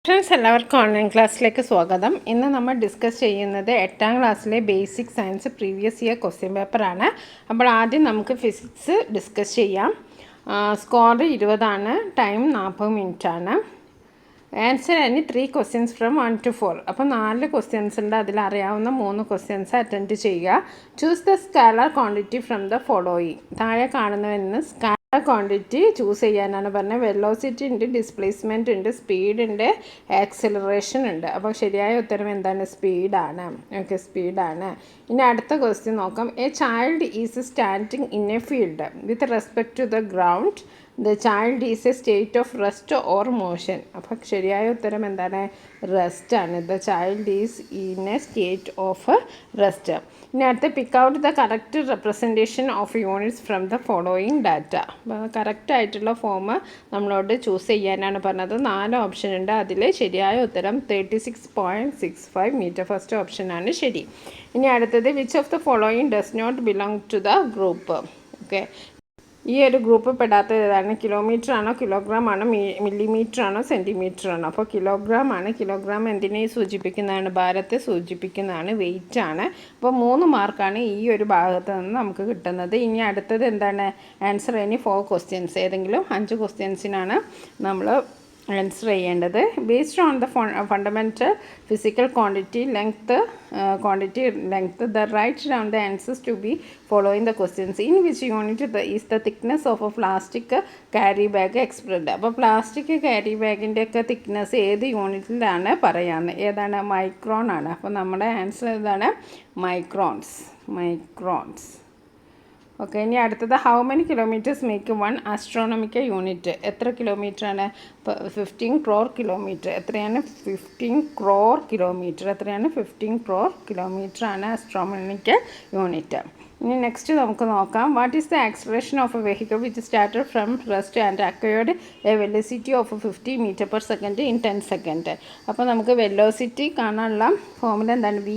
Friends എല്ലാവർക്കും online ക്ലാസ്സിലേക്ക് സ്വാഗതം. ഇന്ന് നമ്മൾ ഡിസ്കസ് ചെയ്യുന്നത് 8ാം ക്ലാസ്സിലെ basic science previous year question പേപ്പറാണ്. അപ്പോൾ ആദ്യം നമുക്ക് ഫിസിക്സ് ഡിസ്കസ് ചെയ്യാം. സ്കോർ 20 ടൈം 40 മിനിറ്റാണ്. Answer any 3 questions from 1 to 4. അപ്പോൾ 4 ക്വസ്റ്റ്യൻസ് ഉണ്ട്. അതിലറിയാവുന്ന 3 ക്വസ്റ്റ്യൻസ് അറ്റൻഡ് ചെയ്യുക. Choose the scalar quantity from the following. താഴെ കാണുന്നവന്ന് സ്കാലർ ക്വാണ്ടിറ്റി ചൂസ് ചെയ്യാനാണ് പറഞ്ഞത്. വെലോസിറ്റി ഉണ്ട്, ഡിസ്പ്ലേസ്മെൻറ്റ് ഉണ്ട്, സ്പീഡ് ഉണ്ട്, ആക്സിലറേഷൻ ഉണ്ട്. അപ്പോൾ ശരിയായ ഉത്തരം എന്താണ്? സ്പീഡാണ്. ഓക്കെ, സ്പീഡാണ്. ഇനി അടുത്ത ക്വസ്റ്റ്യൻ നോക്കാം. A child is standing in a field with respect to the ground. The child is a state of rest or motion. അപ്പോൾ ശരിയായ ഉത്തരം എന്താണ്? റെസ്റ്റ് ആണ്. The child is in a state of rest. ഇനി അടുത്ത് pick out the correct representation of units from the following data. അപ്പോൾ correct ആയിട്ടുള്ള form നമ്മളോട് ചൂസ് ചെയ്യാനാണ് പറഞ്ഞത്. 4 ഓപ്ഷൻ ഉണ്ട്. അതിൽ ശരിയായ ഉത്തരം 36.65 മീറ്റർ. ഫസ്റ്റ് ഓപ്ഷനാണ് ശരി. ഇനി അടുത്തത് which of the following does not belong to the group. Okay, ഈ ഒരു ഗ്രൂപ്പ് പെടാത്ത ഏതാണ്? കിലോമീറ്റർ ആണോ, കിലോഗ്രാം ആണോ, മില്ലിമീറ്റർ ആണോ, സെൻറ്റിമീറ്റർ ആണോ? അപ്പോൾ കിലോഗ്രാം ആണ്. കിലോഗ്രാം എന്തിനെ സൂചിപ്പിക്കുന്നതാണ്? ഭാരത്തെ സൂചിപ്പിക്കുന്നതാണ്, വെയിറ്റ് ആണ്. അപ്പോൾ 3 മാർക്കാണ് ഈ ഒരു ഭാഗത്ത് നിന്ന് നമുക്ക് കിട്ടുന്നത്. ഇനി അടുത്തത് എന്താണ്? Answer any 4 questions. ഏതെങ്കിലും 5 ക്വസ്റ്റ്യൻസിനാണ് നമ്മൾ ആൻസർ ചെയ്യേണ്ടത്. Based on the fundamental physical quantity length the write down the answers to be following the questions. In which unit is the thickness of a plastic carry bag expressed. അപ്പോൾ plastic carry ബാഗിൻ്റെ ഒക്കെ thickness ഏത് യൂണിറ്റിലാണ് പറയാമെന്ന്? ഏതാണ്? Micron ആണ്. അപ്പോൾ നമ്മുടെ answer ഏതാണ്? മൈക്രോൺസ്. ഓക്കെ, ഇനി അടുത്തത് how many kilometres make 1 astronomical unit. എത്ര കിലോമീറ്ററാണ്? 15 crore കിലോമീറ്റർ. എത്രയാണ്? 15 crore കിലോമീറ്റർ. എത്രയാണ്? 15 crore കിലോമീറ്റർ ആണ് ആസ്ട്രോണമിക്കൽ യൂണിറ്റ്. ഇനി നെക്സ്റ്റ് നമുക്ക് നോക്കാം. What is the acceleration of a vehicle which started from rest and acquired a velocity of 50 metre per second in 10 second. അപ്പോൾ നമുക്ക് വെലോസിറ്റി കാണാനുള്ള formula എന്താണ്? V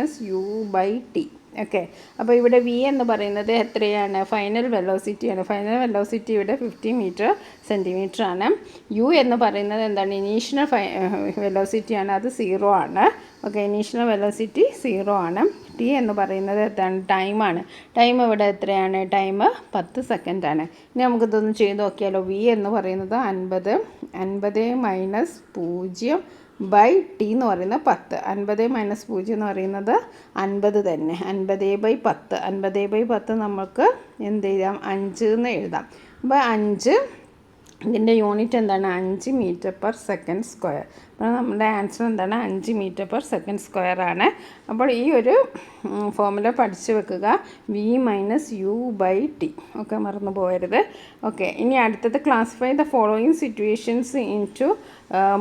- U/T. ഓക്കെ, അപ്പോൾ ഇവിടെ വി എന്ന് പറയുന്നത് എത്രയാണ്? ഫൈനൽ വെലോസിറ്റിയാണ്. ഫൈനൽ വെലോസിറ്റി ഇവിടെ 50 മീറ്റർ സെൻറ്റിമീറ്റർ ആണ്. യു എന്ന് പറയുന്നത് എന്താണ്? ഇനീഷ്യൽ വെലോസിറ്റിയാണ്. അത് 0 ആണ്. ഓക്കെ, ഇനീഷ്യൽ വെലോസിറ്റി 0 ആണ്. ടി എന്ന് പറയുന്നത് എന്താണ്? ടൈമാണ്. ടൈം ഇവിടെ എത്രയാണ്? ടൈം 10 സെക്കൻഡാണ്. ഇനി നമുക്കിതൊന്ന് ചെയ്ത് നോക്കിയാലോ. വി എന്ന് പറയുന്നത് 50 - 0/T എന്ന് പറയുന്നത് 10. 50 - 0 എന്ന് പറയുന്നത് 50 തന്നെ. 50/10. 50/10 നമുക്ക് എന്ത് ചെയ്യാം? 5 എന്ന് എഴുതാം. അപ്പോൾ 5, ഇതിൻ്റെ യൂണിറ്റ് എന്താണ്? 5 മീറ്റർ പെർ സെക്കൻഡ് സ്ക്വയർ. അപ്പോൾ നമ്മുടെ ആൻസർ എന്താണ്? 5 മീറ്റർ പെർ സെക്കൻഡ് സ്ക്വയർ ആണ്. അപ്പോൾ ഈ ഒരു ഫോർമുല പഠിച്ചു വെക്കുക. V - U/T. ഓക്കെ, മറന്നു പോകരുത്. ഓക്കെ, ഇനി അടുത്തത് classify the following situations into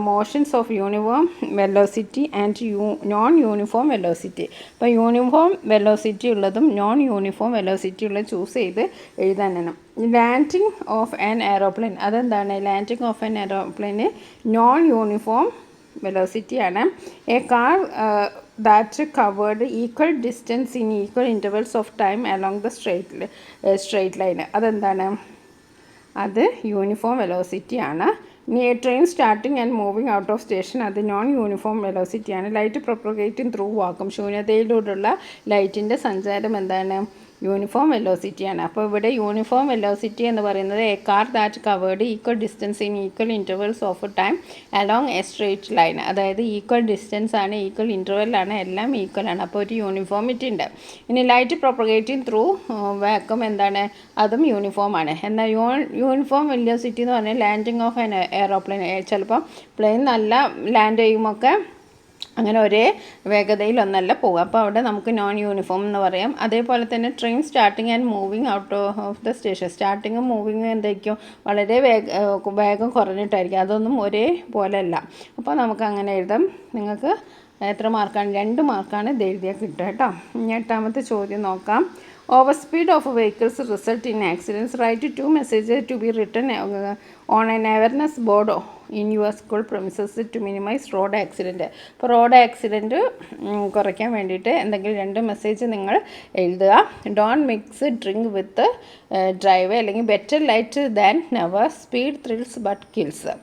motions of uniform velocity and non uniform velocity. അപ്പോൾ യൂണിഫോം വെലോസിറ്റി ഉള്ളതും നോൺ യൂണിഫോം വെലോസിറ്റി ഉള്ളത് ചൂസ് ചെയ്ത് എഴുതാനാണ്. Landing of an aeroplane. അതെന്താണ്? ലാൻഡിങ് ഓഫ് ആൻ എയറോപ്ലെയിന് നോൺ യൂണിഫോം വെലോസിറ്റി ആണ്. A car that covered equal distance in equal intervals of time along the straight line. അതെന്താണ്? അത് uniform velocity ആണ്. ഇനി a train starting and moving out of station. അത് non uniform വെലോസിറ്റിയാണ്. Light propagating through vacuum. ശൂന്യതയിലൂടെയുള്ള ലൈറ്റിൻ്റെ സഞ്ചാരം എന്താണ്? യൂണിഫോം വെലോസിറ്റിയാണ്. അപ്പോൾ ഇവിടെ യൂണിഫോം വെലോസിറ്റി എന്ന് പറയുന്നത് a car that covered equal distance in equal intervals of time along a straight line. അതായത് ഈക്വൽ ഡിസ്റ്റൻസ് ആണ്, ഈക്വൽ ഇൻ്റർവെല്ലാണ്, എല്ലാം ഈക്വൽ ആണ്. അപ്പോൾ ഒരു യൂണിഫോമിറ്റി ഉണ്ട്. ഇനി ലൈറ്റ് പ്രൊപ്പഗേറ്റിംഗ് ത്രൂ വാക്വം എന്താണ്? അതും യൂണിഫോം ആണ്. എന്നാൽ യൂണിഫോം വെലോസിറ്റി എന്ന് പറഞ്ഞാൽ ലാൻഡിങ് ഓഫ് ആൻ എയറോപ്ലെയിൻ. ചിലപ്പോൾ പ്ലെയിൻ നല്ല ലാൻഡ് ചെയ്യുമൊക്കെ അങ്ങനെ ഒരേ വേഗതയിലൊന്നല്ല പോകുക. അപ്പോൾ അവിടെ നമുക്ക് നോൺ യൂണിഫോം എന്ന് പറയാം. അതേപോലെ തന്നെ train starting and moving out of the station. സ്റ്റാർട്ടിങ്ങും മൂവിങ്ങും എന്തായിരിക്കും? വളരെ വേഗം കുറഞ്ഞിട്ടായിരിക്കും. അതൊന്നും ഒരേ പോലെ അല്ല. അപ്പോൾ നമുക്ക് അങ്ങനെ എഴുതാം. നിങ്ങൾക്ക് എത്ര മാർക്കാണ്? 2 മാർക്കാണ് ഇത് എഴുതിയാൽ കിട്ടുക കേട്ടോ. ഇനി 8ാമത്തെ ചോദ്യം നോക്കാം. Overspeed of vehicles result in accidents. Write 2 messages to be written on an awareness board in your school premises to minimize road accident. ഇപ്പോൾ റോഡ് ആക്സിഡൻറ്റ് കുറയ്ക്കാൻ വേണ്ടിയിട്ട് എന്തെങ്കിലും 2 മെസ്സേജ് നിങ്ങൾ എഴുതുക. Don't mix drink with drive, അല്ലെങ്കിൽ better late than never, speed thrills but kills.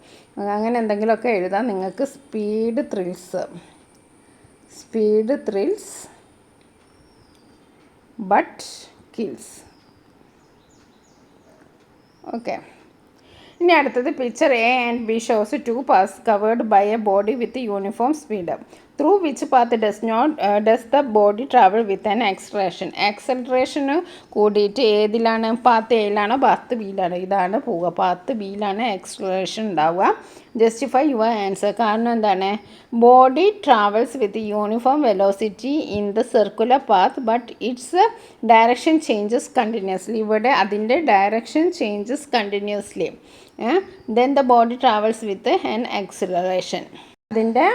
അങ്ങനെ എന്തെങ്കിലുമൊക്കെ എഴുതാം നിങ്ങൾക്ക്. Speed thrills but kills. Okay. ഇനി അടുത്തത് picture A and B shows 2 paths covered by a body with uniform speed. Through which path does the body travel with an acceleration? ആക്സലറേഷന് കൂടിയിട്ട് ഏതിലാണ്? Path എയിലാണോ പാത്ത് ബിയിലാണോ? ഇതാണ് പോവുക. പാത്ത് ബിയിലാണ് ആക്സലറേഷൻ ഉണ്ടാവുക. Justify your answer. കാരണം എന്താണ്? Body travels with uniform velocity in the circular path but its direction changes continuously. ഇവിടെ അതിൻ്റെ direction changes continuously. Then the body travels with an acceleration. അതിൻ്റെ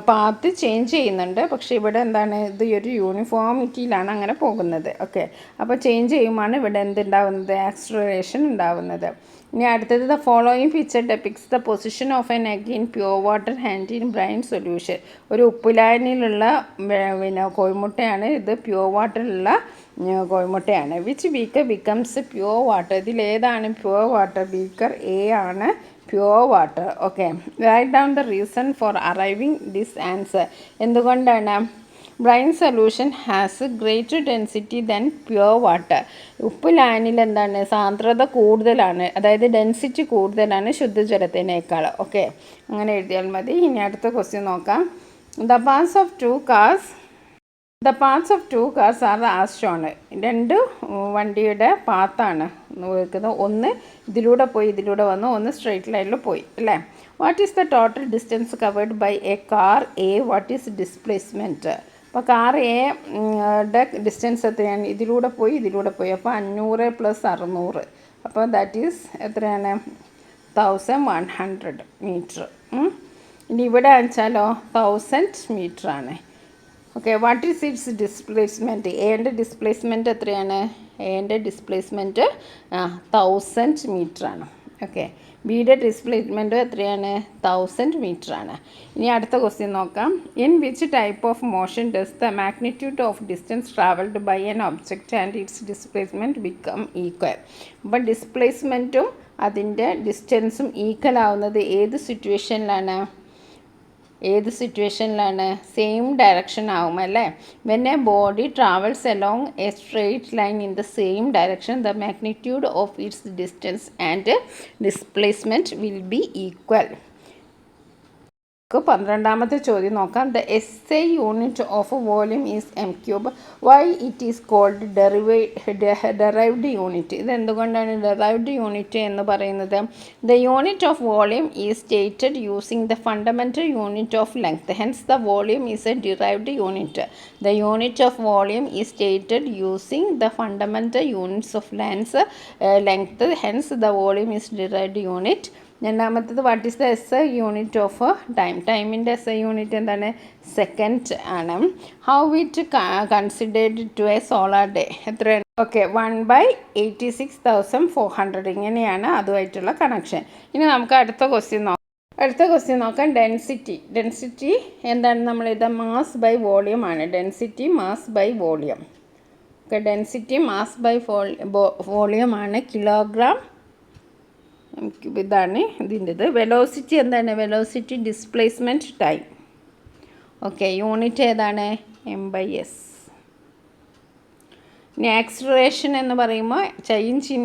പാത്ത് ചേഞ്ച് ചെയ്യുന്നുണ്ട്, പക്ഷേ ഇവിടെ എന്താണ്? ഇത് ഒരു യൂണിഫോമിറ്റിയിലാണ് അങ്ങനെ പോകുന്നത്. ഓക്കെ, അപ്പോൾ ചേഞ്ച് ചെയ്യുമ്പോൾ ഇവിടെ എന്തുണ്ടാവുന്നത്? ആക്സിലറേഷൻ ഉണ്ടാവുന്നത്. ഇനി അടുത്തത് the following picture depicts the position of an egg in pure water and in brine solution. ഒരു ഉപ്പുലായനിലുള്ള പിന്നെ കോഴിമുട്ടയാണ് ഇത്. പ്യുവർ വാട്ടറിലുള്ള കോഴിമുട്ടയാണ്. Which beaker becomes pure water. ഇതിലേതാണ് പ്യുവർ വാട്ടർ? ബീക്കർ എ ആണ് pure water. Okay, write down the reason for arriving this answer. എന്തുകൊണ്ടാണ്? Brine solution has greater density than pure water. ഉപ്പ് ലായനിൽ എന്താണ്? സാന്ദ്രത കൂടുതലാണ്, അതായത് ഡെൻസിറ്റി കൂടുതലാണ് ശുദ്ധജലത്തിനേക്കാൾ. ഓക്കെ, അങ്ങനെ എഴുതിയാൽ മതി. ഇനി അടുത്ത ക്വസ്റ്റ്യൻ നോക്കാം. The parts of two cars are as shown. 2 വണ്ടിയുടെ പാത്താണ് നോക്കുന്നത്. ഒന്ന് ഇതിലൂടെ പോയി ഇതിലൂടെ വന്നു, ഒന്ന് സ്ട്രെയിറ്റ് ലൈനിൽ പോയി അല്ലേ. What is the total distance covered by a car A? What is displacement? അപ്പോൾ കാർ എയുടെ ഡിസ്റ്റൻസ് എത്രയാണ്? ഇതിലൂടെ പോയി അപ്പോൾ 500 + 600, അപ്പോൾ ദാറ്റ് ഈസ് എത്രയാണ്? 1100 മീറ്റർ. ഇനി ഇവിടെ വെച്ചാലോ 1000 മീറ്ററാണ്. Okay, what is it's displacement? എയുടെ ഡിസ്പ്ലേസ്മെൻറ്റ് എത്രയാണ്? എയുടെ ഡിസ്പ്ലേസ്മെൻറ്റ് 1000 മീറ്ററാണ്. ഓക്കെ, ബിയുടെ ഡിസ്പ്ലേസ്മെൻറ്റ് എത്രയാണ്? 1000 മീറ്ററാണ്. ഇനി അടുത്ത ക്വസ്റ്റ്യൻ നോക്കാം. In which type of motion does the magnitude of distance travelled by an object and its displacement become equal? അപ്പോൾ ഡിസ്പ്ലേസ്മെൻറ്റും അതിൻ്റെ ഡിസ്റ്റൻസും ഈക്വൽ ആവുന്നത് ഏത് സിറ്റുവേഷനിലാണ്? സെയിം ഡയറക്ഷൻ ആവും അല്ലേ. When a body travels along a straight line in the same direction the magnitude of its distance and displacement will be equal. 12ാമത്തെ ചോദ്യം നോക്കാം. The S I unit of volume is m cube. Why it is called derived unit? ഇതെന്തുകൊണ്ടാണ് derived unit എന്ന് പറയുന്നത്? The unit of volume is stated using the fundamental unit of length, hence the volume is a derived unit. The unit of volume is stated using the fundamental units of length, hence the volume is derived unit. രണ്ടാമത്തത് what is the S I unit of time? ടൈമിൻ്റെ S I unit എന്താണ്? Second ആണ്. How it considered to a solar day? എത്രയാണ്? Okay, 1/86,400. ഇങ്ങനെയാണ് അതുമായിട്ടുള്ള connection. ഇനി നമുക്ക് അടുത്ത question നോക്കാം. ഡെൻസിറ്റി എന്താണ്? നമ്മളിത് മാസ് ബൈ വോളിയം ആണ്. Density mass by volume. ഓക്കെ, ഡെൻസിറ്റി മാസ് ബൈ വോളിയം ആണ്. കിലോഗ്രാം ഇതാണ് ഇതിൻ്റെത്. വെലോസിറ്റി എന്താണ്? Velocity displacement time. ഓക്കെ, യൂണിറ്റ് ഏതാണ്? m/s. ഇനി ആക്സിലറേഷൻ എന്ന് പറയുമ്പോൾ change in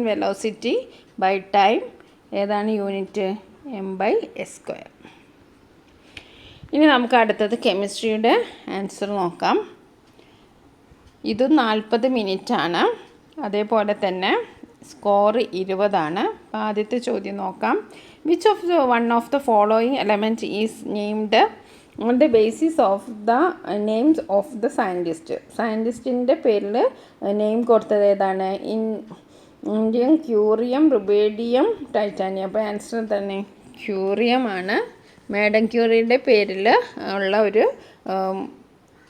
velocity by time ഏതാണ് യൂണിറ്റ്? m/s². ഇനി നമുക്ക് അടുത്തത് കെമിസ്ട്രിയുടെ ആൻസർ നോക്കാം. ഇത് 40 മിനിറ്റാണ്. അതേപോലെ തന്നെ സ്കോർ 20 ആണ്. ആദ്യത്തെ ചോദ്യം നോക്കാം. Which of one of the following element is named on the basis of the names of the scientist? സയൻറ്റിസ്റ്റിൻ്റെ പേരിൽ നെയിം കൊടുത്തത് ഏതാണ്? Indium, curium, rubidium, titanium. അപ്പോൾ ആൻസർ തന്നെ ക്യൂറിയം ആണ്. മാഡം ക്യൂറിയുടെ പേരിൽ ഉള്ള ഒരു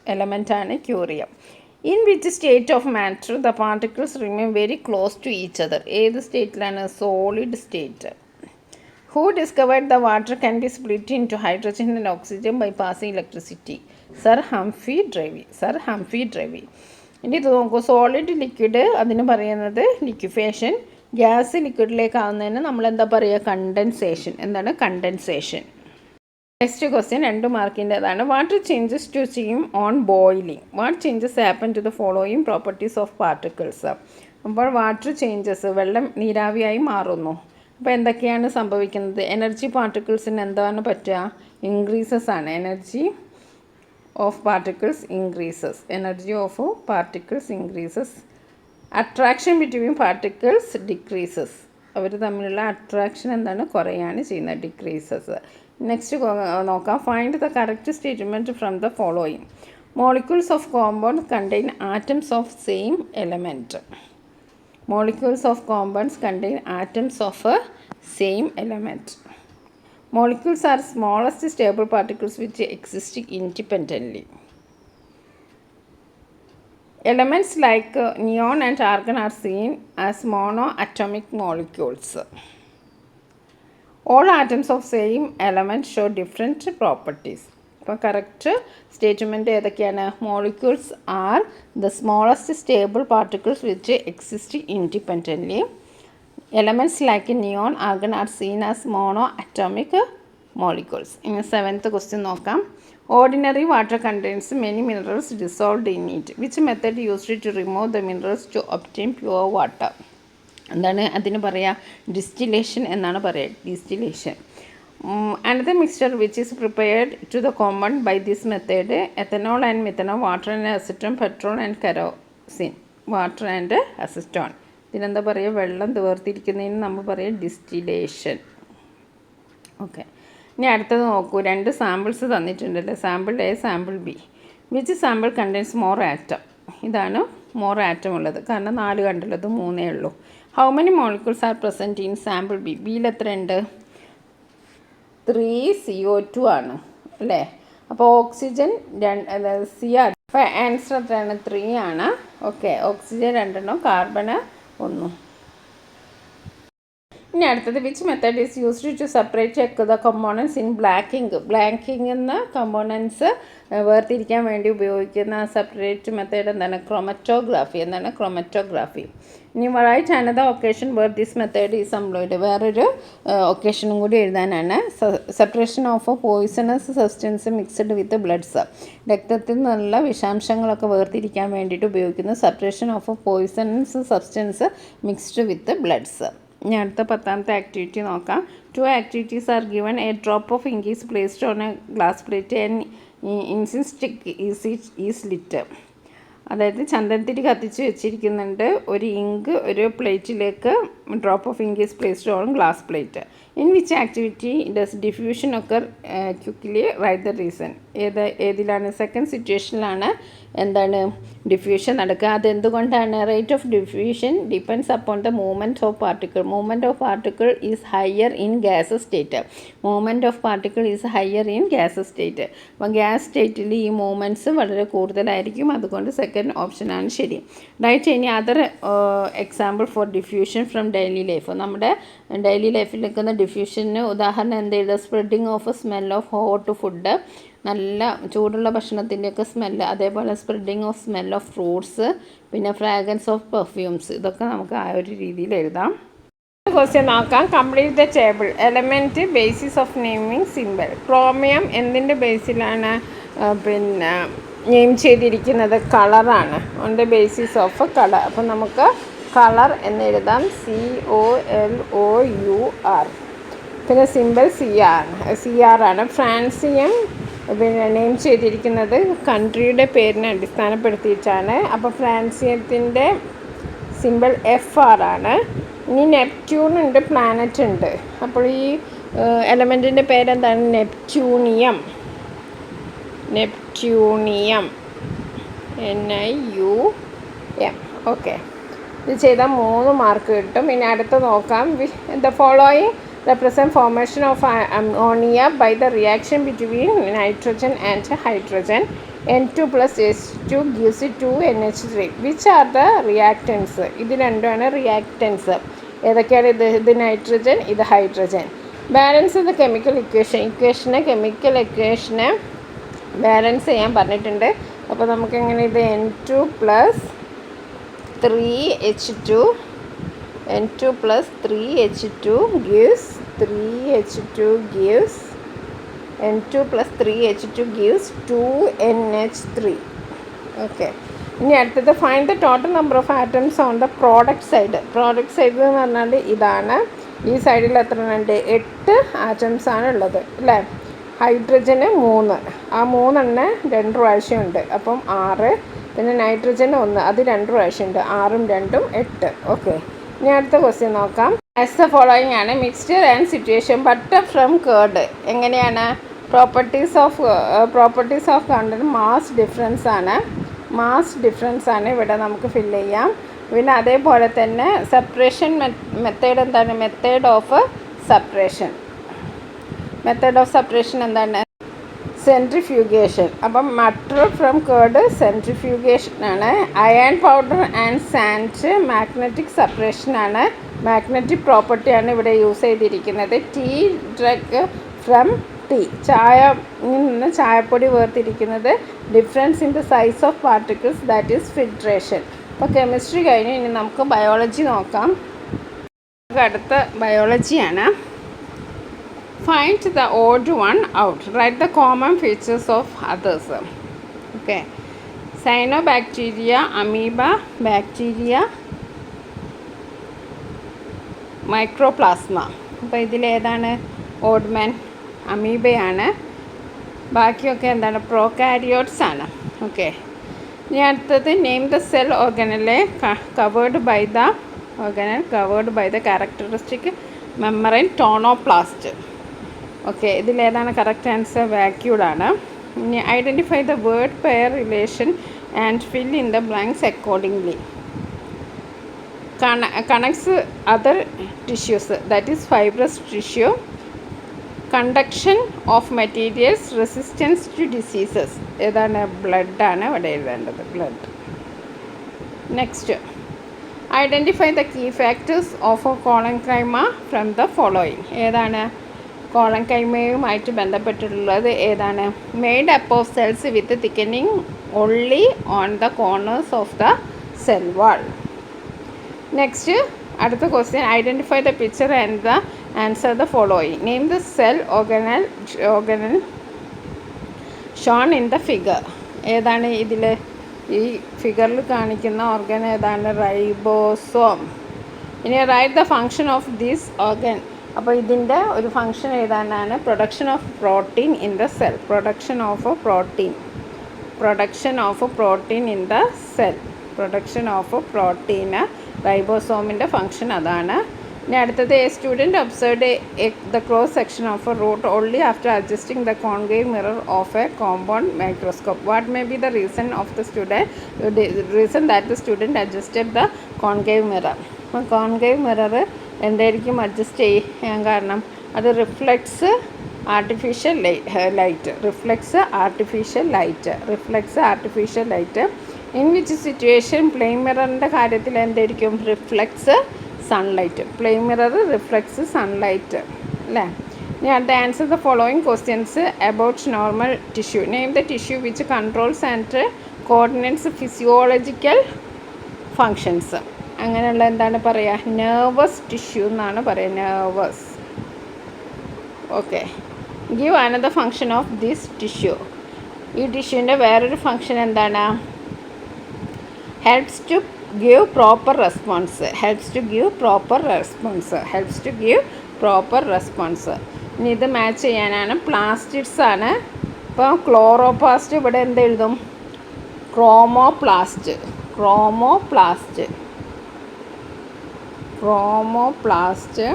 എലമെൻറ്റാണ് curium. In which state of matter the particles remain very close to each other. ഏത് സ്റ്റേറ്റിലാണ്? Solid state. Who discovered the water can be split into hydrogen and oxygen by passing electricity? Sir Humphry Davy. ഇനി ഇത് നോക്കൂ, solid liquid അതിന് പറയുന്നത് ലിക്വിഫേഷൻ. Gas ലിക്വിഡിലേക്ക് ആവുന്നതിന് നമ്മൾ എന്താ പറയുക? കണ്ടൻസേഷൻ. എന്താണ് കണ്ടൻസേഷൻ? നെക്സ്റ്റ് ക്വസ്റ്റ്യൻ 2 മാർക്കിൻ്റെതാണ്. Water changes to steam on boiling. What changes happen to the following properties of particles? അപ്പോൾ വാട്ടർ ചേഞ്ചസ്, വെള്ളം നീരാവിയായി മാറുന്നു. അപ്പോൾ എന്തൊക്കെയാണ് സംഭവിക്കുന്നത്? എനർജി പാർട്ടിക്കിൾസിന് എന്താണ് പറ്റുക? ഇൻക്രീസസ് ആണ്. Energy of particles increases. Attraction between particles decreases. അവർ തമ്മിലുള്ള അട്രാക്ഷൻ എന്താണ്? കുറയാണ് ചെയ്യുന്നത്, ഡിക്രീസസ്. നെക്സ്റ്റ് നോക്കാം. Find the correct statement from the following. Molecules of compound contain atoms of same element. Molecules of compounds contain atoms of a same element. Molecules are smallest stable particles which exist independently. Elements like neon and argon are seen as monoatomic molecules. All atoms of same element show different properties. അപ്പോൾ correct statement ഏതൊക്കെയാണ്? Molecules are the smallest stable particles which exist independently. Elements like neon argon are seen as mono atomic molecules. ഇനി 7th question നോക്കാം. Ordinary water contains many minerals dissolved in it. Which method used to remove the minerals to obtain pure water? എന്താണ് അതിന് പറയുക? Distillation എന്നാണ് പറയുക, distillation. Another mixture which is prepared to the compound by this method: ethanol and methanol, water and acetone, petrol and kerosene. Water and acetone. ഇതിനെന്താ പറയുക? വെള്ളം വേർതിരിക്കുന്നതിന് നമ്മൾ പറയുക ഡിസ്റ്റിലേഷൻ. ഓക്കെ, ഇനി അടുത്തത് നോക്കൂ. 2 സാമ്പിൾസ് തന്നിട്ടുണ്ടല്ലോ, sample A, sample B. Which sample contains more atom? ഇതാണ് മോർ ആറ്റം ഉള്ളത്, കാരണം 4 കണ്ടുള്ളത് 3 ഉള്ളൂ. How many molecules are present in sample B? ബിയിൽ എത്ര ഉണ്ട്? 3 CO2 ആണ് അല്ലേ? അപ്പോൾ ഓക്സിജൻ CR. അപ്പോൾ ആൻസർ എത്രയാണ്? 3 ആണ്. Okay, oxygen 2, carbon 1. ഇനി അടുത്തത് which method is used to separate the components in black ink? Black ink എന്ന കമ്പോണൻസ് വേർതിരിക്കാൻ വേണ്ടി ഉപയോഗിക്കുന്ന സെപ്പറേറ്റ് മെത്തേഡ് എന്താണ്? ക്രോമറ്റോഗ്രാഫി. എന്താണ്? ക്രോമറ്റോഗ്രാഫി. ഇനി write another occasion where this method is employed. വേറൊരു ഒക്കേഷനും കൂടി എഴുതാനാണ്. Separation of poisonous substance mixed with bloods. രക്തത്തിൽ നിന്നുള്ള വിഷാംശങ്ങളൊക്കെ വേർതിരിക്കാൻ വേണ്ടിയിട്ട് ഉപയോഗിക്കുന്ന separation of poisonous substance mixed with bloods. ഇനി അടുത്ത 10th ആക്ടിവിറ്റി നോക്കാം. 2 activities are given. A drop of ink is placed on a glass plate and incense stick is lit. അതായത് ചന്ദനത്തിരി കത്തിച്ച് വെച്ചിരിക്കുന്നുണ്ട്. ഒരു ഇങ്ക് ഒരു പ്ലേറ്റിലേക്ക് drop of ink is placed on glass plate. In which activity does diffusion occur quickly? Write the reason. ഏതിലാണ്? Second സിറ്റുവേഷനിലാണ് എന്താണ് diffusion നടക്കുക. അതെന്തുകൊണ്ടാണ്? Rate of diffusion depends upon the movement of particle. Movement of particle is higher in gas state. Movement of particle is higher in gas state. അപ്പം gas സ്റ്റേറ്റിൽ ഈ movements വളരെ കൂടുതലായിരിക്കും. അതുകൊണ്ട് സെക്കൻഡ് ഓപ്ഷനാണ് ശരി. Write any other example four diffusion from daily life. നമ്മുടെ daily ലൈഫിൽ നിൽക്കുന്ന ഡിഫ്യൂഷന് ഉദാഹരണം എന്ത് ചെയ്ത്? Spreading of smell of hot food, നല്ല ചൂടുള്ള ഭക്ഷണത്തിൻ്റെയൊക്കെ സ്മെല്ല്. അതേപോലെ spreading of smell of fruits, പിന്നെ ഫ്രാഗ്രൻസ് ഓഫ് പെർഫ്യൂംസ്. ഇതൊക്കെ നമുക്ക് ആ ഒരു രീതിയിൽ എഴുതാം. ക്വസ്റ്റ്യൻ നോക്കാം. Complete the table. Element, basis of naming simple. Chromium എന്തിൻ്റെ ബേസിലാണ് പിന്നെ നെയിം ചെയ്തിരിക്കുന്നത്? കളറാണ്. On the basis of colour. അപ്പം നമുക്ക് കളർ എന്ന് എഴുതാം, COLOUR. പിന്നെ സിമ്പിൾ CR ആണ്. ഫ്രാൻസിയം പിന്നെ നെയിം ചെയ്തിരിക്കുന്നത് കൺട്രിയുടെ പേരിനെ അടിസ്ഥാനപ്പെടുത്തിയിട്ടാണ്. അപ്പോൾ ഫ്രാൻസിയത്തിൻ്റെ സിമ്പിൾ FR ആണ്. ഇനി നെപ്റ്റ്യൂൺ ഉണ്ട്, പ്ലാനറ്റ് ഉണ്ട്. അപ്പോൾ ഈ എലമെൻറ്റിൻ്റെ പേരെന്താണ്? നെപ്റ്റ്യൂണിയം. NIUM. ഓക്കെ, ഇത് ചെയ്താൽ 3 മാർക്ക് കിട്ടും. ഇനി അടുത്ത് നോക്കാം. The following represent formation of ammonia by the reaction between nitrogen and hydrogen. N2 plus H2 gives 2NH3. Which are the reactants? ഇത് രണ്ടുമാണ് റിയാക്റ്റൻസ്. ഏതൊക്കെയാണ്? ഇത് നൈട്രജൻ, ഇത് hydrogen. Balance the chemical chemical ഇക്വേഷനെ ബാലൻസ് ചെയ്യാൻ പറഞ്ഞിട്ടുണ്ട്. അപ്പോൾ നമുക്കെങ്ങനെ ഇത് N2 plus 3H2 N2 plus 3H2 gives 3H2 gives N2 plus 3H2 gives 2NH3. Okay. ഇനി അടുത്തത് find the total number of atoms on the product side. Product side എന്ന് പറഞ്ഞാൽ ഇതാണ്. ഈ സൈഡിൽ എത്ര ഉണ്ട്? 8 ആറ്റംസ് ആണ് ഉള്ളത് അല്ലേ? ഹൈഡ്രജന് 3, ആ 3 2 പ്രാവശ്യമുണ്ട്, അപ്പം 6. പിന്നെ നൈട്രജന് 1, അത് 2 പ്രാവശ്യമുണ്ട്, 6ഉം 2ഉം 8. ഓക്കെ. ഇനി അടുത്ത ക്വസ്റ്റ്യൻ നോക്കാം. ആസ് ദ ഫോളോയിങ് ആണ് mixture and situation butter from curd. എങ്ങനെയാണ്? Properties of content mass difference ആണ് ഇവിടെ നമുക്ക് ഫില്ല് ചെയ്യാം. പിന്നെ അതേപോലെ തന്നെ സെപ്പറേഷൻ മെത്തേഡ് എന്താണ്? മെത്തേഡ് ഓഫ് സെപ്പറേഷൻ എന്താണ്? സെൻട്രിഫ്യൂഗേഷൻ. അപ്പം ബട്ടർ ഫ്രം കേർഡ് സെൻട്രിഫ്യൂഗേഷൻ ആണ്. Iron powder and sand magnetic separation ആണ്. മാഗ്നറ്റിക് പ്രോപ്പർട്ടിയാണ് ഇവിടെ യൂസ് ചെയ്തിരിക്കുന്നത്. ടീ ഡ്രഗ് ഫ്രം ടീ, ചായയിൽ നിന്ന് ചായപ്പൊടി വേർതിരിക്കുന്നത്. Difference in the size of particles, that is filtration. അപ്പോൾ കെമിസ്ട്രി കഴിഞ്ഞ് ഇനി നമുക്ക് ബയോളജി നോക്കാം. അടുത്ത ബയോളജിയാണ്. Find the odd one out. Write the common features of others. Okay. Cyanobacteria, amoeba, bacteria, microplasma. അപ്പോൾ ഇതിലേതാണ് ഓഡ്മാൻ? അമീബയാണ്. ബാക്കിയൊക്കെ എന്താണ്? പ്രോകാരിയോട്സ് ആണ്. ഓക്കെ. ഇനി അടുത്തത് name the cell organelle covered by the characteristic membrane tonoplast. Okay. ഇതിലേതാണ് കറക്റ്റ് ആൻസർ? വാക്യൂളാണ്. ഇനി identify the word pair relation and fill in the blanks accordingly. Connects other tissues, that is fibrous tissue. Conduction of materials, resistance to diseases. ഏതാണ്? ബ്ലഡാണ് ഇവിടെ എഴുതേണ്ടത്, blood. Next, identify the key factors of collenchyma from the following. ഏതാണ്? കോളൻകൈമയുമായിട്ട് ബന്ധപ്പെട്ടിട്ടുള്ളത് ഏതാണ്? Made up of cells with thickening only on the corners of the cell wall. Next, അടുത്ത question. Identify the picture and the answer the following. Name the cell organelle shown in the figure. ഏതാണ് ഇതിൽ ഈ ഫിഗറിൽ കാണിക്കുന്ന organ ഏതാണ്? Ribosome. ഇനി write the function of this organ. അപ്പോൾ ഇതിൻ്റെ ഒരു ഫങ്ഷൻ ഏതാണ്ടാണ്? Production of protein in the cell. Production of protein in the cell. Production of പ്രോട്ടീന് റൈബോസോമിൻ്റെ ഫങ്ഷൻ അതാണ്. ഇനി അടുത്തത്, a student observed the cross section of a root only after adjusting the concave mirror of a compound microscope. What may be the reason that the student adjusted the concave mirror. അപ്പോൾ concave mirror എന്തായിരിക്കും adjust ചെയ്യാൻ കാരണം? അത് reflects artificial light. In which situation plane മിററിൻ്റെ കാര്യത്തിൽ എന്തായിരിക്കും? Reflects sunlight. Plane mirror reflects sunlight അല്ലേ? ഇനി അടുത്ത answer the following questions about normal tissue. Name the tissue which controls and coordinates physiological functions. അങ്ങനെയുള്ള എന്താണ് പറയുക? നെർവസ് ടിഷ്യൂ എന്നാണ് പറയുക, നെർവസ്. ഓക്കെ. Give another function of this tissue. ഈ ടിഷ്യൂവിൻ്റെ വേറൊരു ഫങ്ഷൻ എന്താണ്? Helps to give proper response. ഇനി ഇത് മാച്ച് ചെയ്യാനാണ്. പ്ലാസ്റ്റിഡ്സ് ആണ്. ഇപ്പോൾ ക്ലോറോപ്ലാസ്റ്റ് ഇവിടെ എന്തെഴുതും? ക്രോമോപ്ലാസ്റ്റ്.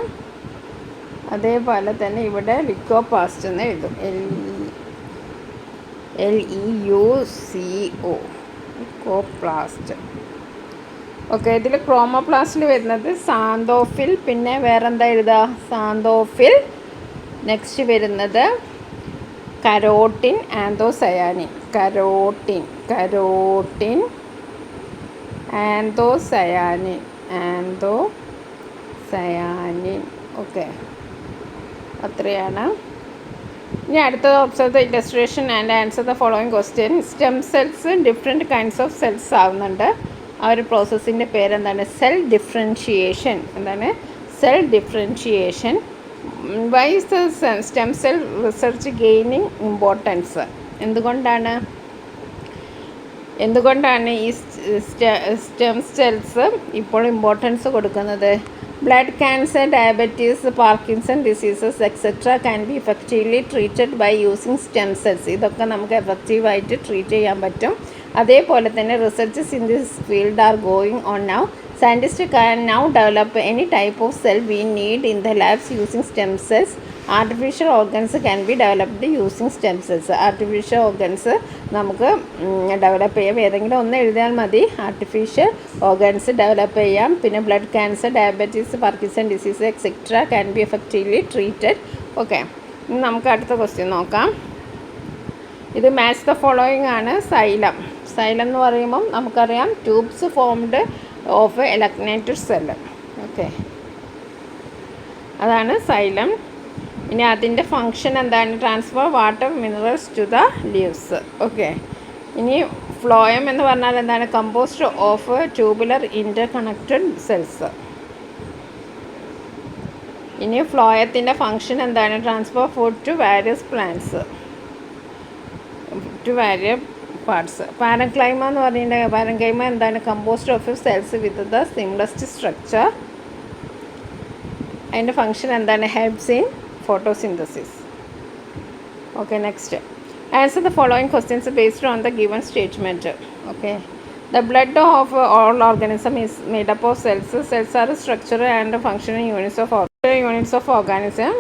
അതേപോലെ തന്നെ ഇവിടെ ലിക്കോപ്ലാസ്റ്റ് എന്ന് എഴുതും, LEUCO, ലിക്കോപ്ലാസ്റ്റ്. ഓക്കെ, ഇതിൽ ക്രോമോപ്ലാസ്റ്റിൽ വരുന്നത് സാന്തോഫിൽ, പിന്നെ വേറെന്താ എഴുതുക, സാന്തോഫിൽ. നെക്സ്റ്റ് വരുന്നത് carotene, anthocyanin. Carotene anthocyanin. Okay, അത്രയാണ്. ഇനി അടുത്തത് observe the illustration and answer the following question. Stem cells different kinds of cells ആവുന്നുണ്ട്. ആ ഒരു പ്രോസസ്സിൻ്റെ പേരെന്താണ്? Cell differentiation. എന്താണ്? Cell differentiation. Why is the stem cell research gaining importance? എന്തുകൊണ്ടാണ് ഈ സ്റ്റെം സെൽസ് ഇപ്പോൾ ഇമ്പോർട്ടൻസ് കൊടുക്കുന്നത്? Blood cancer, diabetes, Parkinson diseases etcetera can be effectively treated by using stem cells. ഇതൊക്കെ നമുക്ക് എഫക്റ്റീവായിട്ട് ട്രീറ്റ് ചെയ്യാൻ പറ്റും. അതേപോലെ തന്നെ researches in this field are going on now. Scientists can now develop any type of cell we need in the labs using stem cells. Artificial organs can be developed using stem cells. Artificial organs നമുക്ക് develop ചെയ്യാം. ഏതെങ്കിലും ഒന്ന് എഴുതിയാൽ മതി. Artificial organs develop ചെയ്യാം. പിന്നെ blood cancer, diabetes, Parkinson disease etcetera can be effectively treated. Okay, ഇനി നമുക്ക് അടുത്ത ക്വസ്റ്റ്യൻ നോക്കാം. ഇത് മാച്ച് ദ ഫോളോയിങ് ആണ്. സൈലം എന്ന് പറയുമ്പം നമുക്കറിയാം ട്യൂബ്സ് ഫോംഡ് ഓഫ് എലക്ട്രേറ്റഡ് സെൽ. ഓക്കെ, അതാണ് സൈലം. ഇനി അതിൻ്റെ ഫങ്ഷൻ എന്താണ്? Transfer water minerals to the leaves. Okay, ഇനി ഫ്ലോയം എന്ന് പറഞ്ഞാൽ എന്താണ്? Composed of tubular interconnected cells. ഇനി ഫ്ലോയത്തിൻ്റെ ഫങ്ഷൻ എന്താണ്? Transfer food to various plants, to various parts. Parenchyma എന്ന് പറഞ്ഞിട്ടുണ്ടെങ്കിൽ പാരൻക്ലൈമ എന്താണ്? Composed of cells with the simplest structure. അതിൻ്റെ ഫങ്ഷൻ എന്താണ്? Helps in photosynthesis. Okay, next answer the following questions based on the given statement. Okay, the blood of all organism is made up of cells. Cells are structure and functional units of organism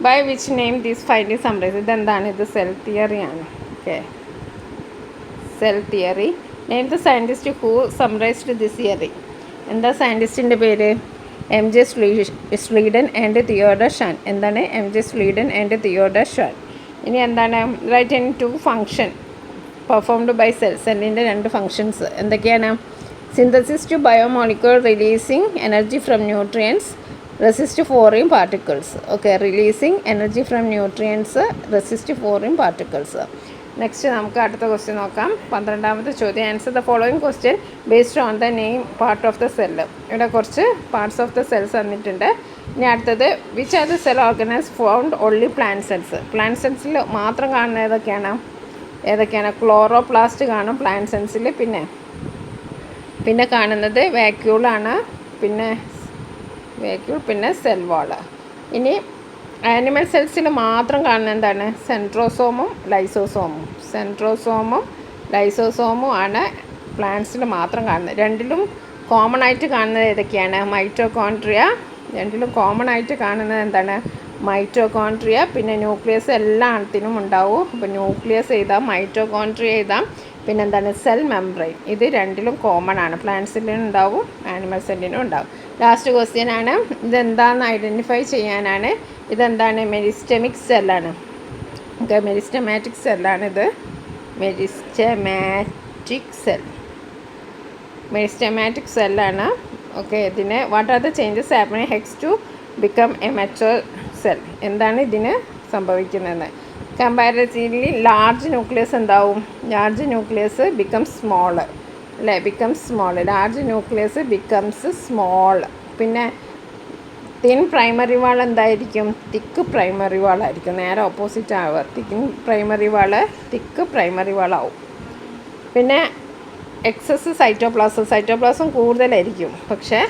by which name these finding summarise. ഇതെന്താണ്? ഇത് cell തിയറിയാണ്. Okay, cell theory. Name the scientist who summarised this theory. എന്താ സയൻറ്റിസ്റ്റിൻ്റെ പേര്? MJ Schleiden and Theodor Schwann. എന്താണ്? MJ Schleiden and Theodor Schwann. ഇനി എന്താണ്? Write in two function performed by cell. സെല്ലിൻ്റെ 2 functions എന്തൊക്കെയാണ്? Synthesis to biomolecule, releasing energy from nutrients, resist foreign particles. Okay, releasing energy from nutrients, resist foreign particles. Next നമുക്ക് അടുത്ത question നോക്കാം. 12ാമത്തെ ചോദ്യം. Answer the following question based on the name part of the cell. ഇവിടെ കുറച്ച് parts of the cells തന്നിട്ടുണ്ട്. ഇനി അടുത്തത് which are the cell organise found only plant cells. Plant സെൽസിൽ മാത്രം കാണുന്ന ഏതൊക്കെയാണ്? ക്ലോറോപ്ലാസ്റ്റ് കാണും പ്ലാന്റ് സെൽസിൽ. പിന്നെ കാണുന്നത് വാക്യൂളാണ്. പിന്നെ സെൽ വാള്. ഇനി ആനിമൽ സെൽസിൽ മാത്രം കാണുന്ന എന്താണ്? സെൻട്രോസോമും ലൈസോസോമും ആണ് പ്ലാന്റ്സിൽ മാത്രം കാണുന്നത്. രണ്ടിലും കോമൺ ആയിട്ട് കാണുന്നത് ഏതൊക്കെയാണ്? മൈറ്റോകോൺട്രിയ. രണ്ടിലും കോമൺ ആയിട്ട് കാണുന്നത് എന്താണ്? മൈറ്റോകോൺട്രിയ. പിന്നെ ന്യൂക്ലിയസ് എല്ലാത്തിനും ഉണ്ടാവും. അപ്പോൾ ന്യൂക്ലിയസ് എഴുതാം, മൈറ്റോകോൺട്രിയ എഴുതാം. പിന്നെന്താണ്? Cell membrane. ഇത് രണ്ടിലും കോമൺ ആണ്. പ്ലാന്റ് സെല്ലിനും ഉണ്ടാവും, ആനിമൽ സെല്ലിനും ഉണ്ടാവും. ലാസ്റ്റ് ക്വസ്റ്റ്യൻ ആണ്. ഇതെന്താണെന്ന് ഐഡൻറ്റിഫൈ ചെയ്യാനാണ്. ഇതെന്താണ്? മെരിസ്റ്റമിക് സെല്ലാണ്. ഓക്കെ, മെരിസ്റ്റമാറ്റിക് സെല്ലാണിത്. മെരിസ്റ്റമാറ്റിക് സെല്ലാണ്. ഓക്കെ, ഇതിന് what are the changes happening hex to become a mature cell. എന്താണ് ഇതിന് സംഭവിക്കുന്നത്? കമ്പാരിറ്റീവ്ലി ലാർജ് ന്യൂക്ലിയസ് എന്താവും? ലാർജ് ന്യൂക്ലിയസ് ബിക്കംസ് സ്മോൾ അല്ലേ? Large nucleus becomes small. പിന്നെ തിൻ പ്രൈമറി വാൾ എന്തായിരിക്കും? തിക്ക് പ്രൈമറി വാളായിരിക്കും. നേരെ ഓപ്പോസിറ്റ് ആവുക. തിക്ക് പ്രൈമറി വാളാവും. പിന്നെ എക്സസ് സൈറ്റോപ്ലാസം കൂടുതലായിരിക്കും. പക്ഷേ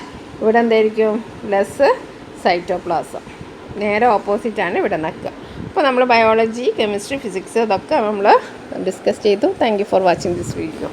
ഇവിടെ എന്തായിരിക്കും? Less cytoplasm. നേരെ ഓപ്പോസിറ്റാണ് ഇവിടെ നിൽക്കുക. അപ്പോൾ നമ്മൾ ബയോളജി, കെമിസ്ട്രി, ഫിസിക്സ് ഇതൊക്കെ നമ്മൾ ഡിസ്കസ് ചെയ്തു. Thank you for watching this video.